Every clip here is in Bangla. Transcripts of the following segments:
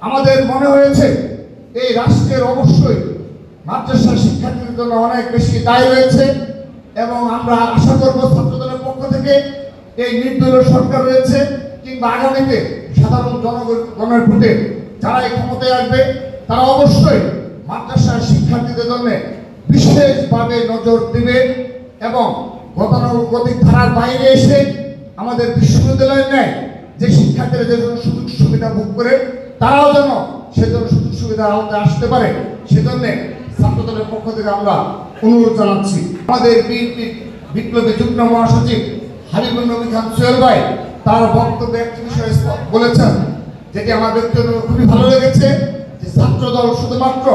আমাদের মনে হয়েছে এই রাষ্ট্রের অবশ্যই মাদ্রাসা শিক্ষার্থীদের জন্য অনেক বেশি দায় রয়েছে এবং আমরা আশা করব ছাত্রদলের পক্ষ থেকে এই নির্দলীয় সরকার রয়েছে কিংবা আগামীতে সাধারণ জনগণের ভোটে যারা এই ক্ষমতায় আসবে তারা অবশ্যই মাদ্রাসার শিক্ষার্থীদের জন্য বিশেষভাবে নজর দেবে এবং গতানুগতিক ধারার বাইরে এসে আমাদের বিশ্ববিদ্যালয়ের ন্যায় যে শিক্ষার্থীরা যে সুযোগ সুবিধা ভোগ করে তারাও যেন সেজন্য সুযোগ সুবিধার আওতায় আসতে পারে সেজন্য ছাত্রদলের পক্ষ থেকে আমরা অনুরোধ জানাচ্ছি। আমাদের বিপ্লবী যুগ্ম মহাসচিব হাবিবুর নবী খান সোহেল ভাই তার বক্তব্যে একটি বিষয় বলেছেন যেটি আমার ব্যক্তিগত খুবই ভালো লেগেছে যে ছাত্রদল শুধুমাত্র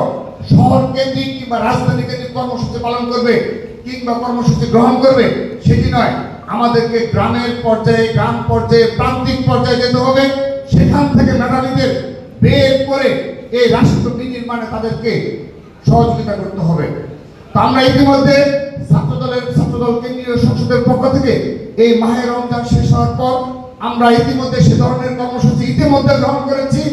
শহর কেন্দ্রিক কিংবা রাজধানী কেন্দ্রিক কর্মসূচি পালন করবে কিংবা কর্মসূচি গ্রহণ করবে সেটি নয়, আমাদেরকে গ্রামের পর্যায়ে গ্রাম পর্যায়ে প্রান্তিক পর্যায়ে যেতে হবে। সেখান থেকে মেধাবীদের বের করে এই রাষ্ট্র বিনির্মাণে তাদেরকে সহযোগিতা করতে হবে। তো আমরা ইতিমধ্যে ছাত্রদল কেন্দ্রীয় সংসদের পক্ষ থেকে এই মাহে রমজান শেষ হওয়ার পর আমরা ইতিমধ্যে সে ধরনের কর্মসূচি ইতিমধ্যে গ্রহণ করেছি।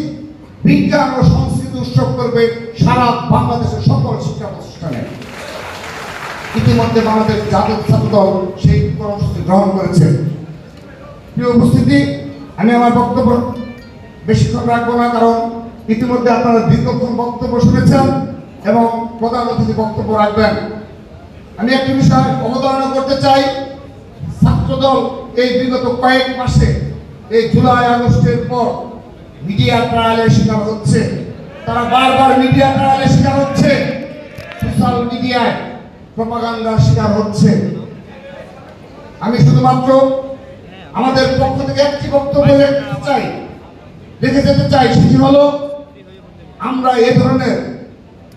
বিজ্ঞান ও সংস্কৃতি উৎসব করবে সারা বাংলাদেশের সকল শিক্ষা প্রতিষ্ঠানে। ইতিমধ্যে বাংলাদেশ জাতীয় ছাত্রদল সেই কর্মসূচি গ্রহণ করেছে। প্রিয় উপস্থিতি, আমি আমার বক্তব্য বেশিক্ষণ রাখবো না, কারণ ইতিমধ্যে আপনারা দীর্ঘক্ষণ বক্তব্য শুনেছেন এবং প্রধান অতিথি বক্তব্য রাখবেন। আমি একটি বিষয় অবতারণা করতে চাই। ছাত্রদল এই বিগত কয়েক মাসে এই জুলাই আগস্টের পর মিডিয়া ট্রায়ালের শিকার হচ্ছে, তারা বারবার মিডিয়া ট্রায়ালের শিকার হচ্ছে, সোশ্যাল মিডিয়ায় প্রপাগান্ডার শিকার হচ্ছে। আমি শুধুমাত্র আমাদের পক্ষ থেকে একটি বক্তব্য রেখে যেতে চাই, সেটি হলো আমরা এ ধরনের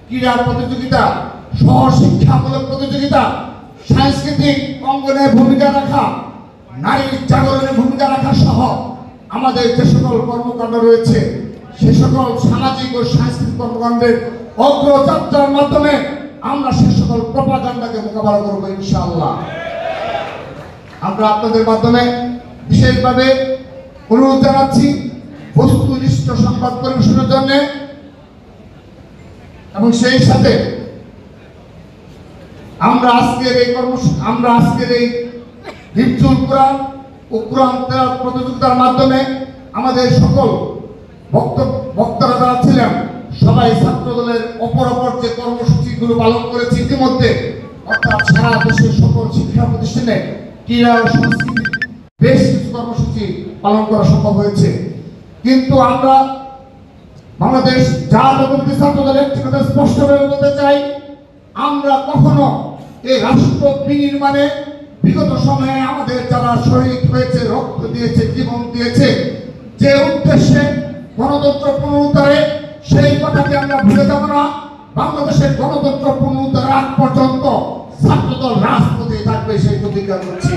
ক্রীড়া প্রতিযোগিতা, সহশিক্ষামূলক প্রতিযোগিতা, সাংস্কৃতিক অঙ্গনে ভূমিকা রাখা, নারীর জাগরণে ভূমিকা রাখা সহ আমাদের যে সকল কর্মকাণ্ড রয়েছে সে সকল সামাজিক ও সাংস্কৃতিক কর্মকাণ্ডের অগ্রযাত্রার মাধ্যমে আমরা সে সকল প্রপাগান্ডাকে মোকাবেলা করবো ইনশাআল্লাহ। আমরা আপনাদের মাধ্যমে বিশেষভাবে অনুরোধ জানাচ্ছি বস্তুনিষ্ঠ সংবাদ পরিবেশনের জন্য এবং সেই সাথে আমরা আজকের এই হিফজুল কোরআন ও কোরআন তেলাওয়াত প্রতিযোগিতার মাধ্যমে আমাদের সকল বক্তারা যারা ছিলেন সবাই ছাত্রদলের অপর যে কর্মসূচিগুলো পালন করেছে ইতিমধ্যে, অর্থাৎ সারা দেশের সকল শিক্ষা প্রতিষ্ঠানে ক্রীড়া ও সংস্কৃতি বেশ কিছু কর্মসূচি পালন করা সম্ভব হয়েছে। কিন্তু আমরা বাংলাদেশ জাতীয়তাবাদী ছাত্রদল একটি কথা স্পষ্টভাবে বলতে চাই, আমরা কখনো এই রাষ্ট্র বিনির্মাণে বিগত সময়ে আমাদের যারা শহীদ হয়েছে, রক্ত দিয়েছে, জীবন দিয়েছে, যে উদ্দেশ্যে গণতন্ত্র পুনরুদ্ধারে, সেই কথাকে আমরা ভুলে যাব না। বাংলাদেশের গণতন্ত্র পুনরুদ্ধার আগ পর্যন্ত ছাত্রদল রাজপথে থাকবে সেই প্রতিজ্ঞা করছি।